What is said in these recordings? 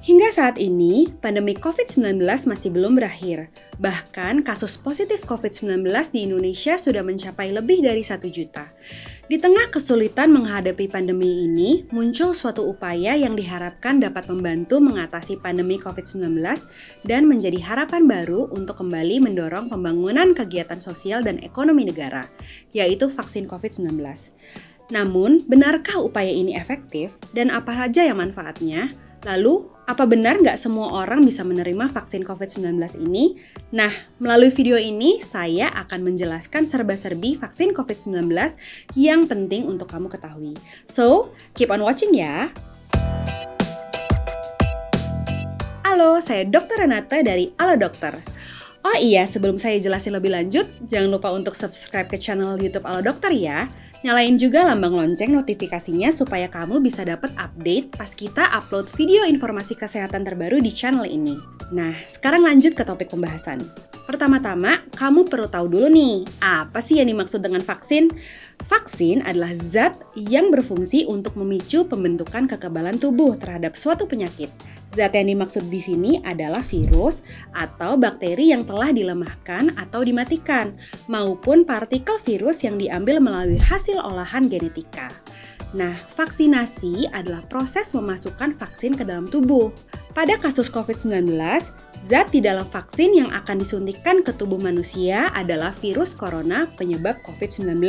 Hingga saat ini, pandemi COVID-19 masih belum berakhir. Bahkan, kasus positif COVID-19 di Indonesia sudah mencapai lebih dari 1 juta. Di tengah kesulitan menghadapi pandemi ini, muncul suatu upaya yang diharapkan dapat membantu mengatasi pandemi COVID-19 dan menjadi harapan baru untuk kembali mendorong pembangunan kegiatan sosial dan ekonomi negara, yaitu vaksin COVID-19. Namun, benarkah upaya ini efektif dan apa saja yang manfaatnya? Lalu, apa benar nggak semua orang bisa menerima vaksin COVID-19 ini? Nah, melalui video ini saya akan menjelaskan serba-serbi vaksin COVID-19 yang penting untuk kamu ketahui. So, keep on watching ya! Halo, saya Dr. Renata dari Halo Dokter. Oh iya, sebelum saya jelasin lebih lanjut, jangan lupa untuk subscribe ke channel YouTube Halo Dokter ya. Nyalain juga lambang lonceng notifikasinya supaya kamu bisa dapat update pas kita upload video informasi kesehatan terbaru di channel ini. Nah, sekarang lanjut ke topik pembahasan. Pertama-tama, kamu perlu tahu dulu nih, apa sih yang dimaksud dengan vaksin? Vaksin adalah zat yang berfungsi untuk memicu pembentukan kekebalan tubuh terhadap suatu penyakit. Zat yang dimaksud di sini adalah virus atau bakteri yang telah dilemahkan atau dimatikan, maupun partikel virus yang diambil melalui hasil olahan genetika. Nah, vaksinasi adalah proses memasukkan vaksin ke dalam tubuh. Pada kasus COVID-19, zat di dalam vaksin yang akan disuntikkan ke tubuh manusia adalah virus corona penyebab COVID-19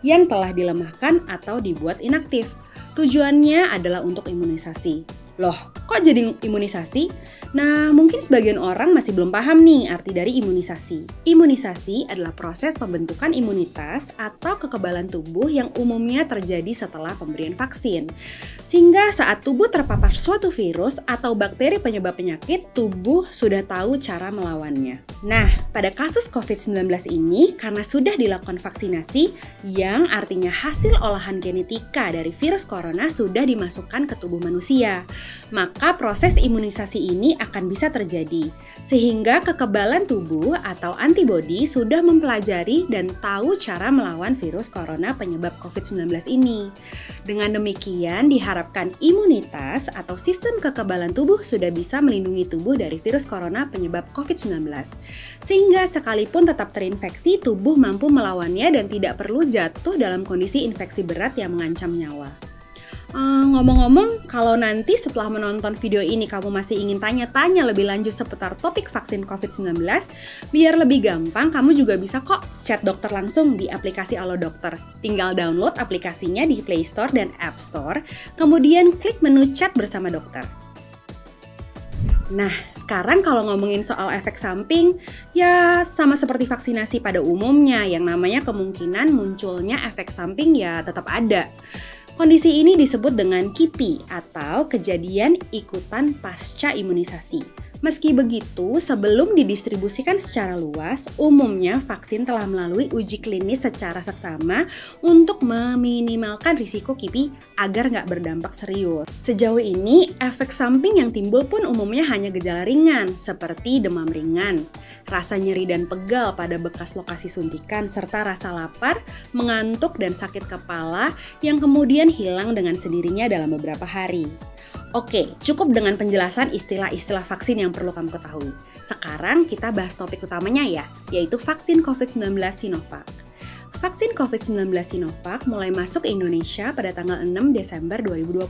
yang telah dilemahkan atau dibuat inaktif. Tujuannya adalah untuk imunisasi. Loh, kok jadi imunisasi? Nah, mungkin sebagian orang masih belum paham nih arti dari imunisasi. Imunisasi adalah proses pembentukan imunitas atau kekebalan tubuh yang umumnya terjadi setelah pemberian vaksin. Sehingga saat tubuh terpapar suatu virus atau bakteri penyebab penyakit, tubuh sudah tahu cara melawannya. Nah, pada kasus COVID-19 ini, karena sudah dilakukan vaksinasi, yang artinya hasil olahan genetika dari virus corona sudah dimasukkan ke tubuh manusia, maka proses imunisasi ini akan bisa terjadi, sehingga kekebalan tubuh atau antibodi sudah mempelajari dan tahu cara melawan virus corona penyebab COVID-19 ini. Dengan demikian, diharapkan imunitas atau sistem kekebalan tubuh sudah bisa melindungi tubuh dari virus corona penyebab COVID-19, sehingga sekalipun tetap terinfeksi, tubuh mampu melawannya dan tidak perlu jatuh dalam kondisi infeksi berat yang mengancam nyawa. Ngomong-ngomong, kalau nanti setelah menonton video ini kamu masih ingin tanya-tanya lebih lanjut seputar topik vaksin COVID-19, biar lebih gampang kamu juga bisa kok chat dokter langsung di aplikasi Halo Dokter. Tinggal download aplikasinya di Play Store dan App Store, kemudian klik menu chat bersama dokter. Nah, sekarang kalau ngomongin soal efek samping, ya sama seperti vaksinasi pada umumnya, yang namanya kemungkinan munculnya efek samping ya tetap ada. Kondisi ini disebut dengan KIPI atau kejadian ikutan pasca imunisasi. Meski begitu, sebelum didistribusikan secara luas, umumnya vaksin telah melalui uji klinis secara seksama untuk meminimalkan risiko KIPI agar nggak berdampak serius. Sejauh ini, efek samping yang timbul pun umumnya hanya gejala ringan, seperti demam ringan, rasa nyeri dan pegal pada bekas lokasi suntikan, serta rasa lapar, mengantuk, dan sakit kepala yang kemudian hilang dengan sendirinya dalam beberapa hari. Oke, cukup dengan penjelasan istilah-istilah vaksin yang perlu kamu ketahui. Sekarang kita bahas topik utamanya ya, yaitu vaksin COVID-19 Sinovac. Vaksin COVID-19 Sinovac mulai masuk ke Indonesia pada tanggal 6 Desember 2020.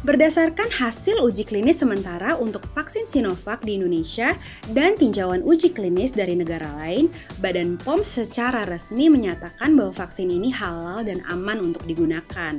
Berdasarkan hasil uji klinis sementara untuk vaksin Sinovac di Indonesia dan tinjauan uji klinis dari negara lain, Badan POM secara resmi menyatakan bahwa vaksin ini halal dan aman untuk digunakan.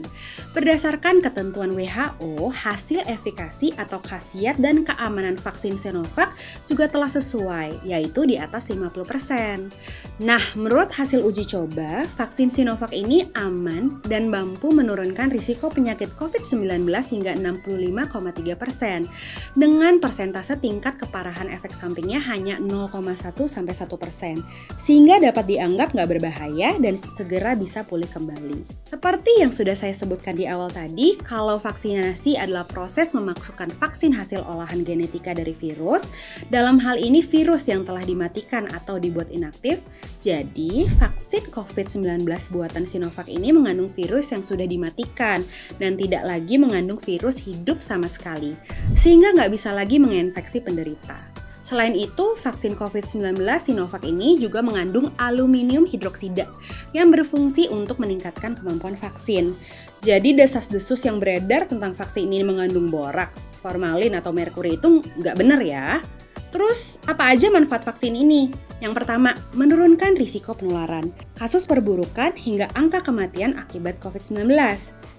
Berdasarkan ketentuan WHO, hasil efikasi atau khasiat dan keamanan vaksin Sinovac juga telah sesuai, yaitu di atas 50%. Nah, menurut hasil uji coba, vaksin Sinovac ini aman dan mampu menurunkan risiko penyakit COVID-19 hingga 65,3%, dengan persentase tingkat keparahan efek sampingnya hanya 0,1-1%, sehingga dapat dianggap nggak berbahaya dan segera bisa pulih kembali. Seperti yang sudah saya sebutkan di awal tadi, kalau vaksinasi adalah proses memasukkan vaksin hasil olahan genetika dari virus, dalam hal ini virus yang telah dimatikan atau dibuat inaktif, jadi vaksin COVID-19 COVID-19 buatan Sinovac ini mengandung virus yang sudah dimatikan dan tidak lagi mengandung virus hidup sama sekali, sehingga nggak bisa lagi menginfeksi penderita. Selain itu, vaksin COVID-19 Sinovac ini juga mengandung aluminium hidroksida yang berfungsi untuk meningkatkan kemampuan vaksin. Jadi desas-desus yang beredar tentang vaksin ini mengandung boraks, formalin, atau merkuri itu nggak benar ya. Terus, apa aja manfaat vaksin ini? Yang pertama, menurunkan risiko penularan, kasus perburukan hingga angka kematian akibat COVID-19.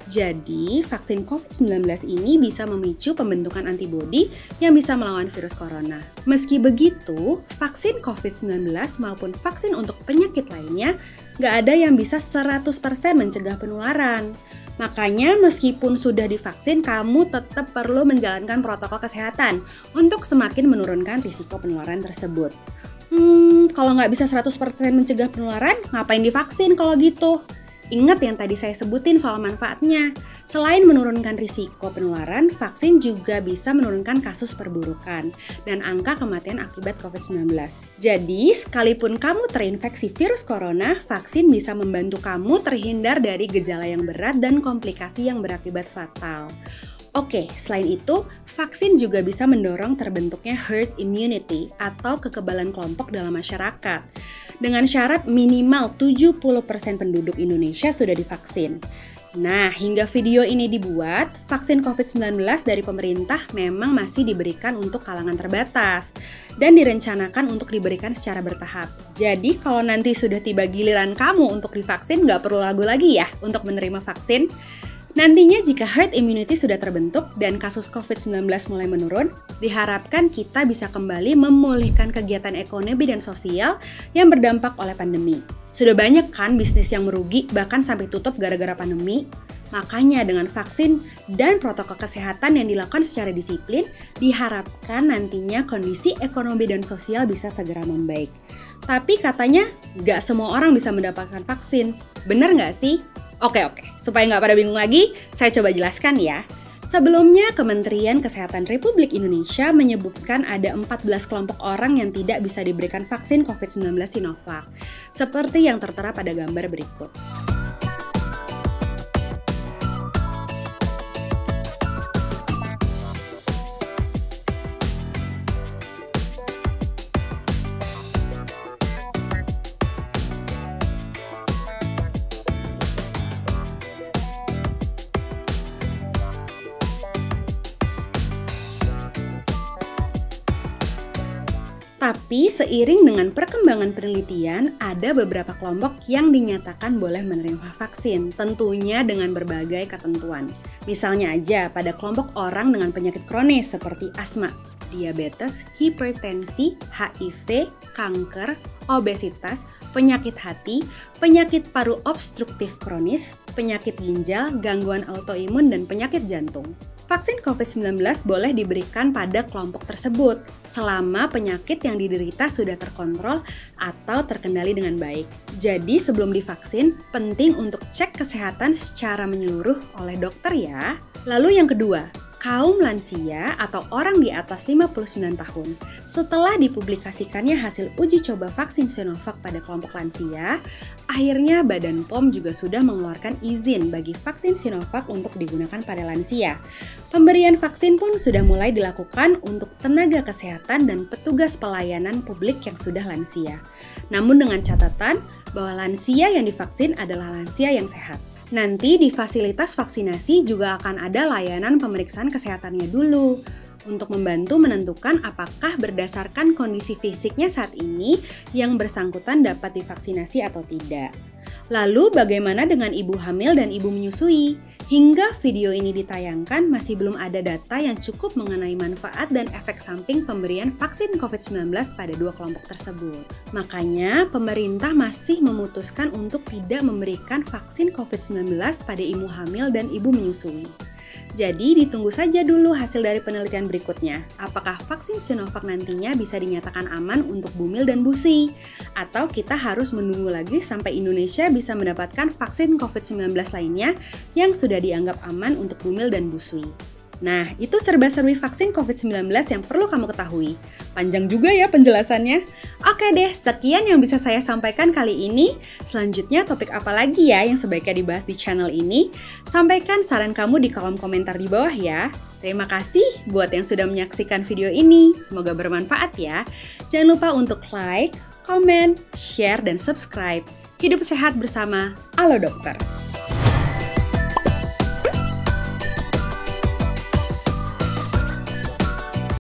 Jadi, vaksin COVID-19 ini bisa memicu pembentukan antibodi yang bisa melawan virus corona. Meski begitu, vaksin COVID-19 maupun vaksin untuk penyakit lainnya nggak ada yang bisa 100% mencegah penularan. Makanya meskipun sudah divaksin, kamu tetap perlu menjalankan protokol kesehatan untuk semakin menurunkan risiko penularan tersebut. Kalau nggak bisa 100% mencegah penularan, ngapain divaksin kalau gitu? Ingat yang tadi saya sebutin soal manfaatnya. Selain menurunkan risiko penularan, vaksin juga bisa menurunkan kasus perburukan dan angka kematian akibat COVID-19. Jadi, sekalipun kamu terinfeksi virus corona, vaksin bisa membantu kamu terhindar dari gejala yang berat dan komplikasi yang berakibat fatal. Oke, selain itu, vaksin juga bisa mendorong terbentuknya herd immunity atau kekebalan kelompok dalam masyarakat. Dengan syarat minimal 70% penduduk Indonesia sudah divaksin. Nah, hingga video ini dibuat, vaksin COVID-19 dari pemerintah memang masih diberikan untuk kalangan terbatas dan direncanakan untuk diberikan secara bertahap. Jadi, kalau nanti sudah tiba giliran kamu untuk divaksin, nggak perlu ragu lagi ya untuk menerima vaksin. Nantinya jika herd immunity sudah terbentuk dan kasus COVID-19 mulai menurun, diharapkan kita bisa kembali memulihkan kegiatan ekonomi dan sosial yang berdampak oleh pandemi. Sudah banyak kan bisnis yang merugi bahkan sampai tutup gara-gara pandemi? Makanya dengan vaksin dan protokol kesehatan yang dilakukan secara disiplin, diharapkan nantinya kondisi ekonomi dan sosial bisa segera membaik. Tapi katanya nggak semua orang bisa mendapatkan vaksin. Benar nggak sih? Oke, supaya nggak pada bingung lagi, saya coba jelaskan ya. Sebelumnya, Kementerian Kesehatan Republik Indonesia menyebutkan ada 14 kelompok orang yang tidak bisa diberikan vaksin COVID-19 Sinovac, seperti yang tertera pada gambar berikut. Tapi seiring dengan perkembangan penelitian, ada beberapa kelompok yang dinyatakan boleh menerima vaksin, tentunya dengan berbagai ketentuan. Misalnya aja pada kelompok orang dengan penyakit kronis seperti asma, diabetes, hipertensi, HIV, kanker, obesitas, penyakit hati, penyakit paru obstruktif kronis, penyakit ginjal, gangguan autoimun, dan penyakit jantung. Vaksin COVID-19 boleh diberikan pada kelompok tersebut selama penyakit yang diderita sudah terkontrol atau terkendali dengan baik. Jadi sebelum divaksin, penting untuk cek kesehatan secara menyeluruh oleh dokter ya. Lalu yang kedua, kaum lansia atau orang di atas 59 tahun. Setelah dipublikasikannya hasil uji coba vaksin Sinovac pada kelompok lansia, akhirnya Badan POM juga sudah mengeluarkan izin bagi vaksin Sinovac untuk digunakan pada lansia. Pemberian vaksin pun sudah mulai dilakukan untuk tenaga kesehatan dan petugas pelayanan publik yang sudah lansia. Namun dengan catatan bahwa lansia yang divaksin adalah lansia yang sehat. Nanti di fasilitas vaksinasi juga akan ada layanan pemeriksaan kesehatannya dulu untuk membantu menentukan apakah berdasarkan kondisi fisiknya saat ini yang bersangkutan dapat divaksinasi atau tidak. Lalu bagaimana dengan ibu hamil dan ibu menyusui? Hingga video ini ditayangkan masih belum ada data yang cukup mengenai manfaat dan efek samping pemberian vaksin COVID-19 pada dua kelompok tersebut. Makanya pemerintah masih memutuskan untuk tidak memberikan vaksin COVID-19 pada ibu hamil dan ibu menyusui. Jadi ditunggu saja dulu hasil dari penelitian berikutnya. Apakah vaksin Sinovac nantinya bisa dinyatakan aman untuk bumil dan busi? Atau kita harus menunggu lagi sampai Indonesia bisa mendapatkan vaksin COVID-19 lainnya yang sudah dianggap aman untuk bumil dan busui? Nah, itu serba-serbi vaksin COVID-19 yang perlu kamu ketahui. Panjang juga ya penjelasannya. Oke deh, sekian yang bisa saya sampaikan kali ini. Selanjutnya topik apa lagi ya yang sebaiknya dibahas di channel ini? Sampaikan saran kamu di kolom komentar di bawah ya. Terima kasih buat yang sudah menyaksikan video ini. Semoga bermanfaat ya. Jangan lupa untuk like, komen, share, dan subscribe. Hidup sehat bersama Alo Dokter.